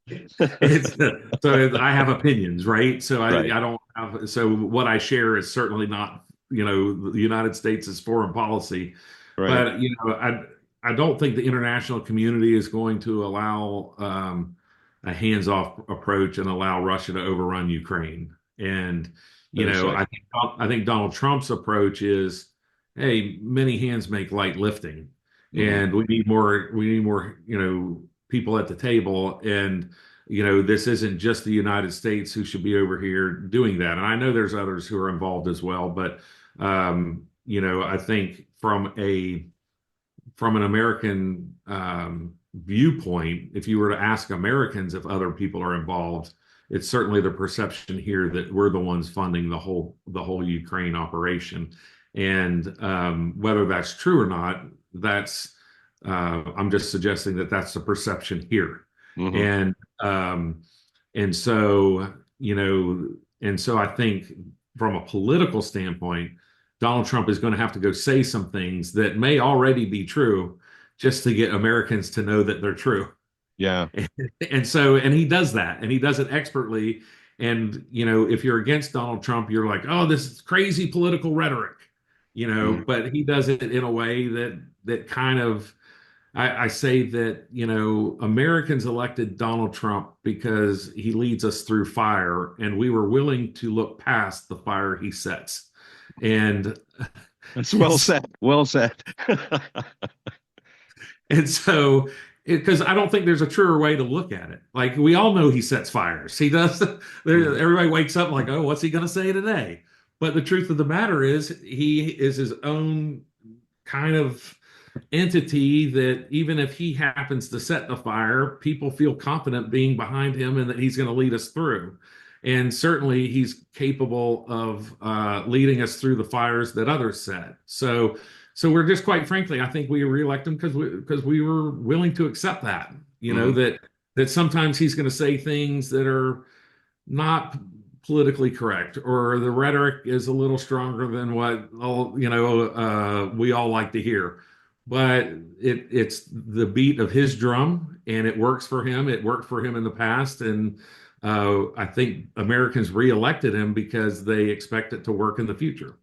so I have opinions, right? So Right, I don't have, so what I share is certainly not the United States' foreign policy, right. but I don't think the international community is going to allow a hands-off approach and allow Russia to overrun Ukraine. And Fair said. I think Donald Trump's approach is, hey, many hands make light lifting, Hmm. and we need more people at the table. And this isn't just the United States who should be over here doing that. And I know there's others who are involved as well, but I think from an American viewpoint, if you were to ask Americans if other people are involved, it's certainly the perception here that we're the ones funding the whole Ukraine operation. And whether that's true or not, that's I'm just suggesting that that's the perception here. Hmm. And um, and so I think from a political standpoint, Donald Trump is going to have to go say some things that may already be true just to get Americans to know that they're true. Yeah. And he does that, and he does it expertly. And if you're against Donald Trump, you're like, oh, this is crazy political rhetoric, Hmm. but he does it in a way that kind of, I say that, Americans elected Donald Trump because he leads us through fire, and we were willing to look past the fire he sets. And That's well said. Well said. And so, because I don't think there's a truer way to look at it. Like, we all know he sets fires. He does. Mhm. Everybody wakes up like, oh, what's he going to say today? But the truth of the matter is, he is his own kind of entity that even if he happens to set the fire, people feel confident being behind him and that he's going to lead us through. And certainly he's capable of leading us through the fires that others set. So we're just, quite frankly, I think we reelect him because we were willing to accept that, Mhm. that sometimes he's going to say things that are not politically correct, or the rhetoric is a little stronger than what we all like to hear. But it's the beat of his drum, and it works for him. It worked for him in the past, and I think Americans reelected him because they expect it to work in the future.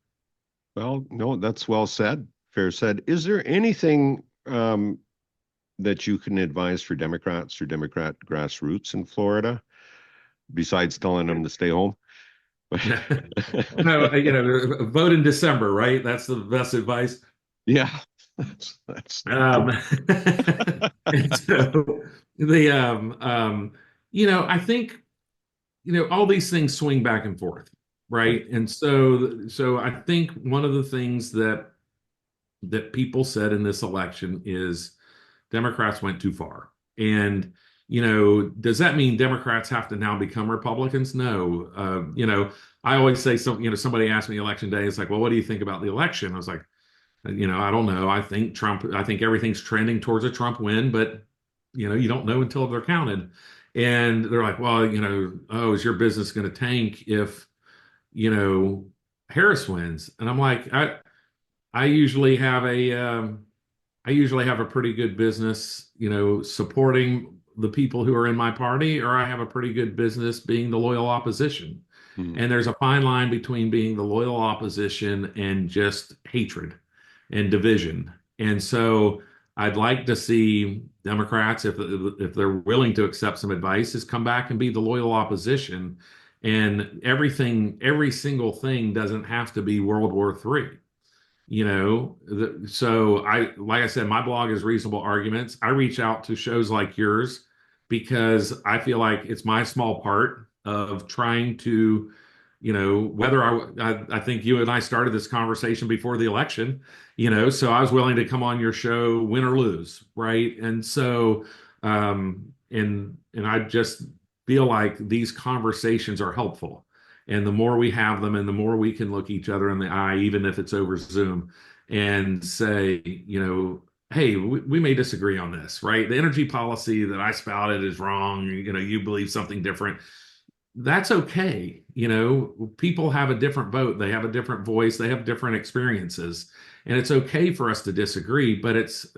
Well, no, that's well said. Fair said. Is there anything that you can advise for Democrats or Democrat grassroots in Florida, besides telling them to stay home? No, vote in December, right? That's the best advice. Yeah, that's Um, and so I think, all these things swing back and forth, right. right? And so I think one of the things that people said in this election is Democrats went too far. And, does that mean Democrats have to now become Republicans? No. I always say somebody asked me election day, it's like, well, what do you think about the election? I was like, I don't know. I think everything's trending towards a Trump win, but you don't know until they're counted. And they're like, well, oh, is your business going to tank if, Harris wins? And I'm like, I usually have a pretty good business, supporting the people who are in my party, or I have a pretty good business being the loyal opposition. Hmm. And there's a fine line between being the loyal opposition and just hatred and division. And so I'd like to see Democrats, if they're willing to accept some advice, is come back and be the loyal opposition. And every single thing doesn't have to be World War III. So like I said, my blog is Reasonable Arguments. I reach out to shows like yours because I feel like it's my small part of trying to, whether I think you and I started this conversation before the election, so I was willing to come on your show, win or lose, right? And so, and I just feel like these conversations are helpful. And the more we have them and the more we can look each other in the eye, even if it's over Zoom, and say, hey, we may disagree on this, right? The energy policy that I spouted is wrong. You believe something different. That's okay. People have a different vote. They have a different voice. They have different experiences. And it's okay for us to disagree, but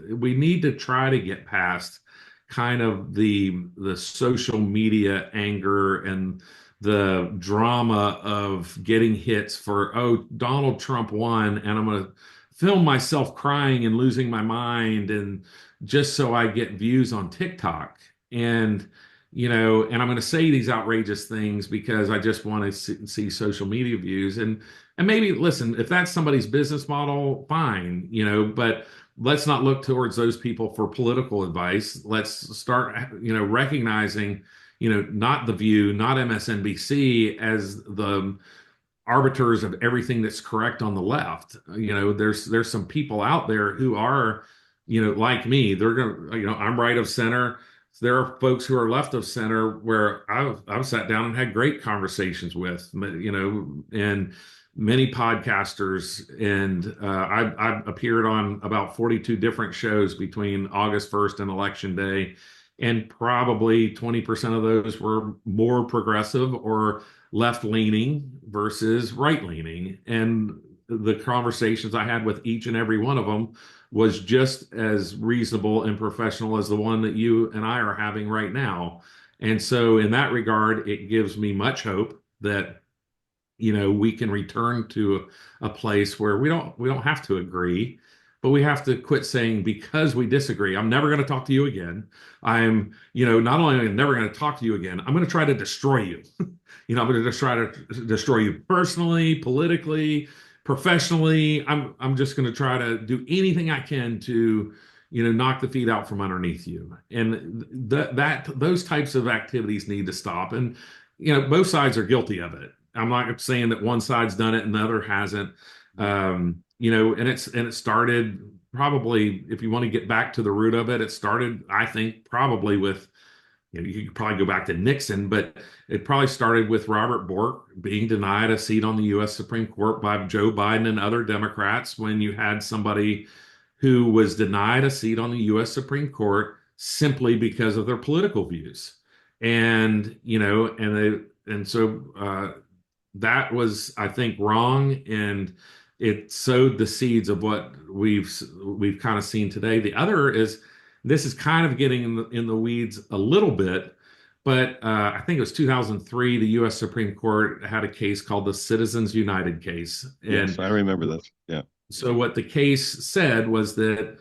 we need to try to get past kind of the social media anger and the drama of getting hits for, oh, Donald Trump won, and I'm going to film myself crying and losing my mind, and just so I get views on TikTok. And, and I'm going to say these outrageous things because I just want to see social media views. And maybe, listen, if that's somebody's business model, fine, but let's not look towards those people for political advice. Let's start, recognizing, not The View, not MSNBC as the arbiters of everything that's correct on the left. There's some people out there who are, like me. They're gonna, I'm right of center. There are folks who are left of center where I've sat down and had great conversations with, and many podcasters, and I've appeared on about 42 different shows between August 1st and Election Day, and probably 20% of those were more progressive or left-leaning versus right-leaning. And the conversations I had with each and every one of them was just as reasonable and professional as the one that you and I are having right now. And so in that regard, it gives me much hope that we can return to a place where we don't have to agree, but we have to quit saying, because we disagree, I'm never going to talk to you again. I'm, not only am I never going to talk to you again, I'm going to try to destroy you. I'm going to just try to destroy you personally, politically, professionally. I'm just going to try to do anything I can to, knock the feet out from underneath you. And those types of activities need to stop. And, both sides are guilty of it. I'm not saying that one side's done it and the other hasn't. And it started probably, if you want to get back to the root of it, it started, I think, probably with, you could probably go back to Nixon, but it probably started with Robert Bork being denied a seat on the U.S. Supreme Court by Joe Biden and other Democrats, when you had somebody who was denied a seat on the U.S. Supreme Court simply because of their political views. And, so that was, I think, wrong, and it sowed the seeds of what we've kind of seen today. The other is, this is kind of getting in the weeds a little bit, but I think it was 2003, the U.S. Supreme Court had a case called the Citizens United case. Yes, And I remember this. Yeah. so what the case said was that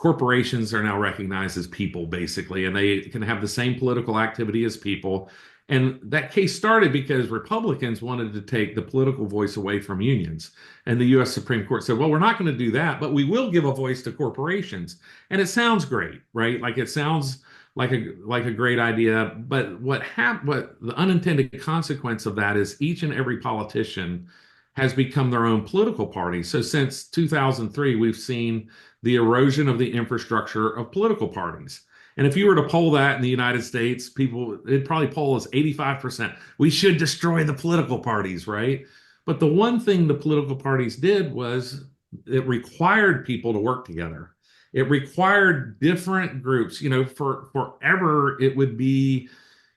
corporations are now recognized as people, basically, and they can have the same political activity as people. And that case started because Republicans wanted to take the political voice away from unions. And the US Supreme Court said, well, we're not going to do that, but we will give a voice to corporations. And it sounds great, right? Like it sounds like a great idea. But what the unintended consequence of that is each and every politician has become their own political party. So since 2003, we've seen the erosion of the infrastructure of political parties. And if you were to poll that in the United States, it'd probably poll as 85%. We should destroy the political parties, right? But the one thing the political parties did was it required people to work together. It required different groups. For forever, it would be,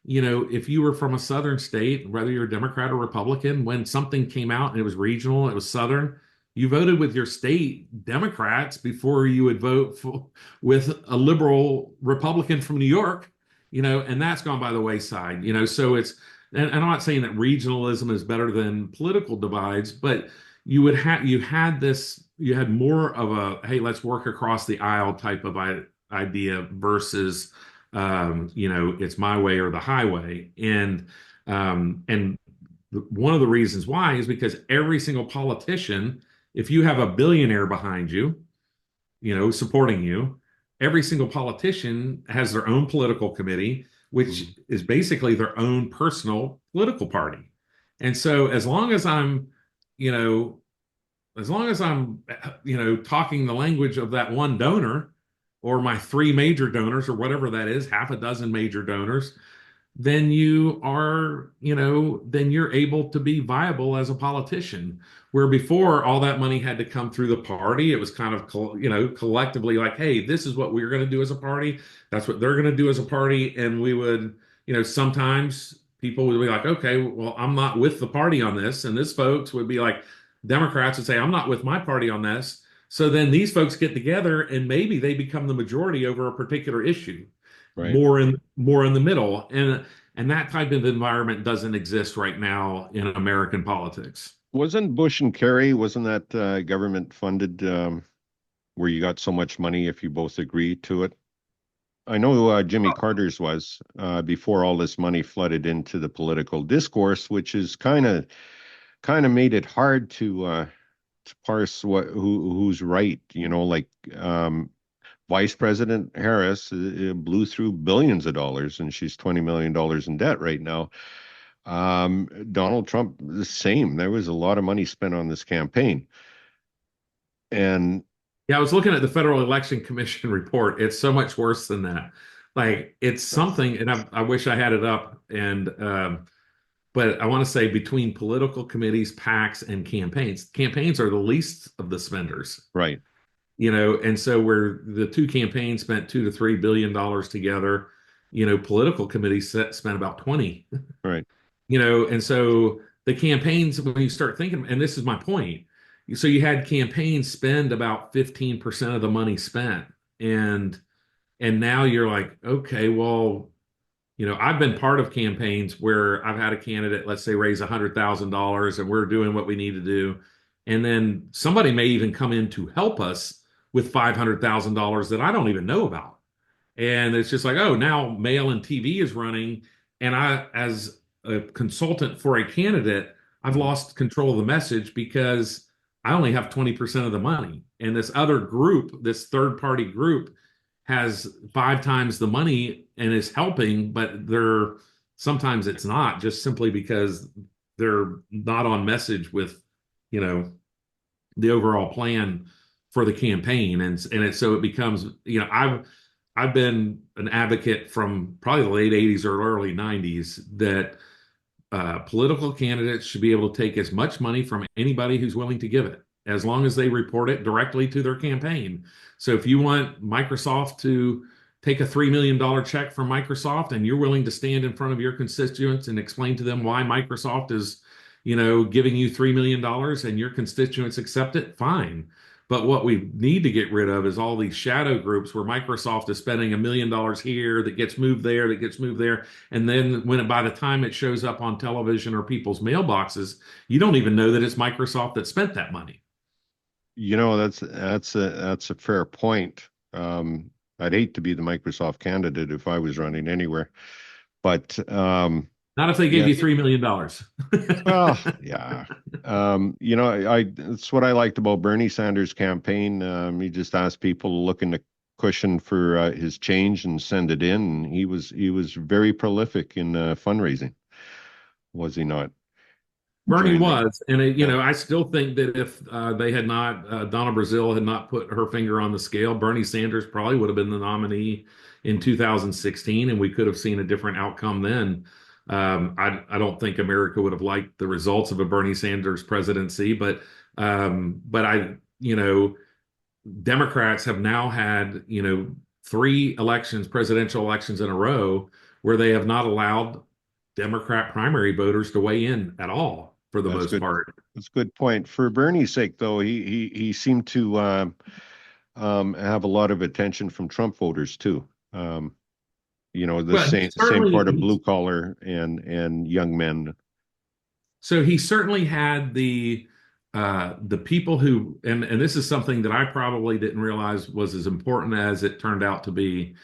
if you were from a southern state, whether you're a Democrat or Republican, when something came out and it was regional, it was southern, you voted with your state Democrats before you would vote with a liberal Republican from New York, and that's gone by the wayside, so and I'm not saying that regionalism is better than political divides, but you had more of a, hey, let's work across the aisle type of idea versus, it's my way or the highway. And one of the reasons why is because every single politician, if you have a billionaire behind you, supporting you, every single politician has their own political committee, which is basically their own personal political party. And so as long as I'm talking the language of that one donor or my three major donors or whatever that is, half a dozen major donors, then you're able to be viable as a politician. Where before all that money had to come through the party, it was kind of, collectively like, hey, this is what we're going to do as a party. That's what they're going to do as a party. And we would, sometimes people would be like, okay, well, I'm not with the party on this. And this folks would be like, Democrats would say, I'm not with my party on this. So then these folks get together and maybe they become the majority over a particular issue. Right. More in the middle. And that type of environment doesn't exist right now in American politics. Wasn't Bush and Kerry, wasn't that government funded where you got so much money if you both agreed to it? I know Jimmy Carter's was before all this money flooded into the political discourse, which is kind of made it hard to parse who's right. Vice President Harris blew through billions of dollars, and she's $20 million in debt right now. Donald Trump, the same. There was a lot of money spent on this campaign. And yeah, I was looking at the Federal Election Commission report. It's so much worse than that. Like, it's something, and I wish I had it up. And but I want to say between political committees, PACs, and campaigns are the least of the spenders. Right. And so where the two campaigns spent $2 to $3 billion together, political committees spent about 20. Right. And so the campaigns, when you start thinking, and this is my point, so you had campaigns spend about 15% of the money spent. And now you're like, okay, well, I've been part of campaigns where I've had a candidate, let's say, raise $100,000 and we're doing what we need to do. And then somebody may even come in to help us with $500,000 that I don't even know about. And it's just like, oh, now mail and TV is running. And I, as a consultant for a candidate, I've lost control of the message because I only have 20% of the money. And this other group, this third party group, has 5 times the money and is helping, but sometimes it's not, just simply because they're not on message with, the overall plan for the campaign. So it becomes, I've been an advocate from probably the late 80s or early 90s that political candidates should be able to take as much money from anybody who's willing to give it, as long as they report it directly to their campaign. So if you want Microsoft to take a $3 million check from Microsoft and you're willing to stand in front of your constituents and explain to them why Microsoft is, giving you $3 million and your constituents accept it, fine. But what we need to get rid of is all these shadow groups where Microsoft is spending $1 million here, that gets moved there, that gets moved there. And then by the time it shows up on television or people's mailboxes, you don't even know that it's Microsoft that spent that money. That's a fair point. I'd hate to be the Microsoft candidate if I was running anywhere. But Not if they gave yeah, you $3 million. well, yeah. I That's what I liked about Bernie Sanders' campaign. He just asked people to look in the cushion for his change and send it in. And he was very prolific in fundraising, was he not? Bernie During the was, and Yeah, I still think that if they had not, Donna Brazile had not put her finger on the scale, Bernie Sanders probably would have been the nominee in 2016, and we could have seen a different outcome then. I don't think America would have liked the results of a Bernie Sanders presidency, but Democrats have now had, three elections, presidential elections in a row, where they have not allowed Democrat primary voters to weigh in at all for the that's most good. part. That's a good point. For Bernie's sake, though, he seemed to have a lot of attention from Trump voters too. The Well, same part of blue collar and young men. he certainly had the people who, and this is something that I probably didn't realize was as important as it turned out to be.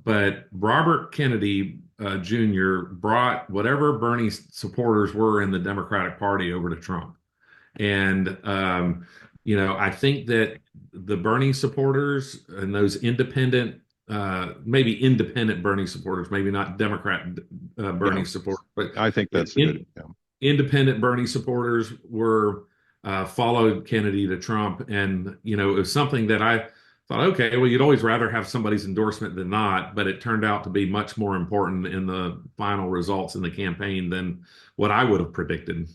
But Robert Kennedy Jr. brought whatever Bernie's supporters were in the Democratic Party over to Trump. And, I think that the Bernie supporters and those independent, maybe independent Bernie supporters, maybe not Democrat Yeah, Bernie supporters, but I think that's a good. Yeah. independent Bernie supporters were followed Kennedy to Trump. And, it was something that I thought, okay, well, you'd always rather have somebody's endorsement than not, but it turned out to be much more important in the final results in the campaign than what I would have predicted.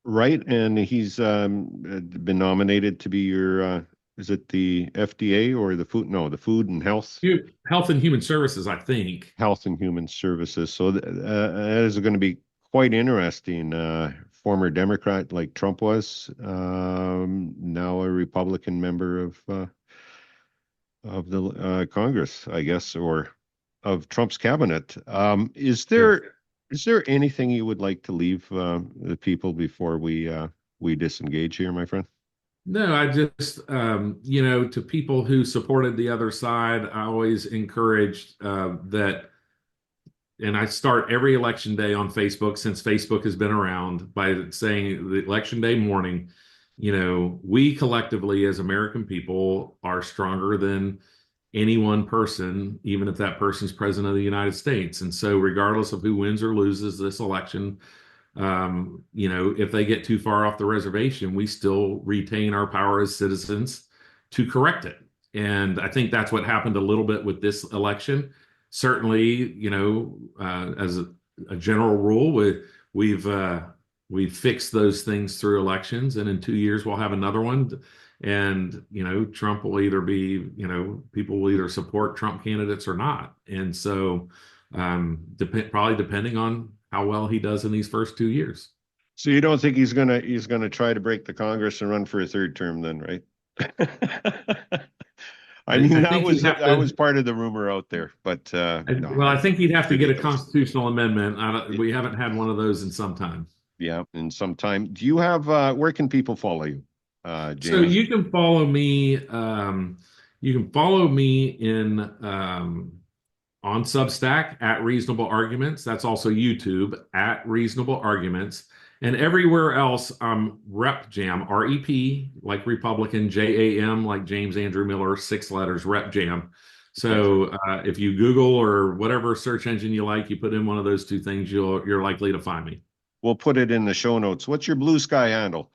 Right, and he's been nominated to be your is it the FDA or the food? No, the Food and Health and Human Services, I think. Health and Human Services. So that is going to be quite interesting. Former Democrat like Trump was, now a Republican member of the Congress, I guess, or of Trump's cabinet. Yes. Is there anything you would like to leave the people before we disengage here, my friend? No, I just, to people who supported the other side, I always encouraged that, and I start every election day on Facebook since Facebook has been around by saying the election day morning, we collectively as American people are stronger than any one person, even if that person's president of the United States. And so, regardless of who wins or loses this election, if they get too far off the reservation, we still retain our power as citizens to correct it. And I think that's what happened a little bit with this election. Certainly, as a general rule, we've fixed those things through elections, and in 2 years we'll have another one. And Trump will either be, people will either support Trump candidates or not. And so, probably depending on how well he does in these first 2 years. So you don't think he's gonna try to break the Congress and run for a third term then, right? I mean, I that think was he'd have that to. was part of the rumor out there, but no, Well, I think he'd have to get a ridiculous. constitutional amendment. We haven't had one of those in some time. Yeah, in some time. Do you have where can people follow you, So Jamie? you can follow me. You can follow me in on Substack at Reasonable Arguments. That's also YouTube at Reasonable Arguments. And everywhere else, Rep Jam, REP, like Republican, JAM, like James Andrew Miller, 6 letters, Rep Jam. Okay. So if you Google or whatever search engine you like, you put in one of those two things, you're likely to find me. We'll put it in the show notes. What's your Blue Sky handle?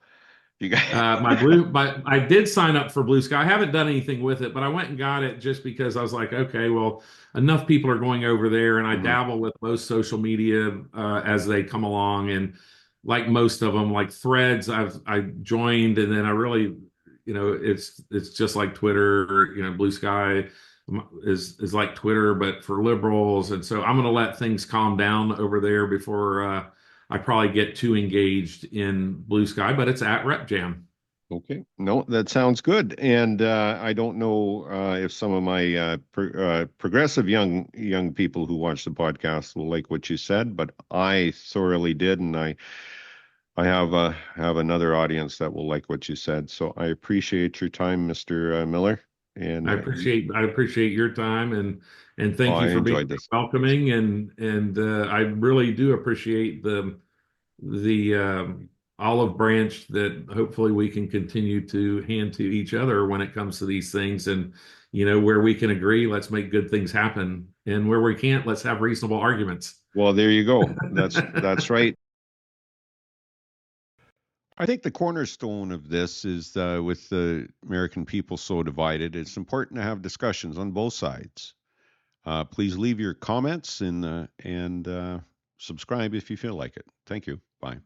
You got I did sign up for Blue Sky. I haven't done anything with it, but I went and got it just because I was like, okay, well, enough people are going over there, and I Mhm. dabble with most social media as they come along, and like most of them, like Threads, I joined, and then I really, it's just like Twitter, Blue Sky is like Twitter, but for liberals, and so I'm going to let things calm down over there before I probably get too engaged in Blue Sky, but it's at Rep Jam. Okay. No, that sounds good. And I don't know if some of my progressive young people who watch the podcast will like what you said, but I thoroughly did, and I have another audience that will like what you said. So I appreciate your time, Mr. Miller. And I appreciate your time, and thank I you for being enjoyed this. welcoming, and I really do appreciate the olive branch that hopefully we can continue to hand to each other when it comes to these things. And where we can agree, let's make good things happen, and where we can't, let's have reasonable arguments. Well, there you go. That's right. I think the cornerstone of this is with the American people so divided, it's important to have discussions on both sides. Please leave your comments and subscribe if you feel like it. Thank you. Bye.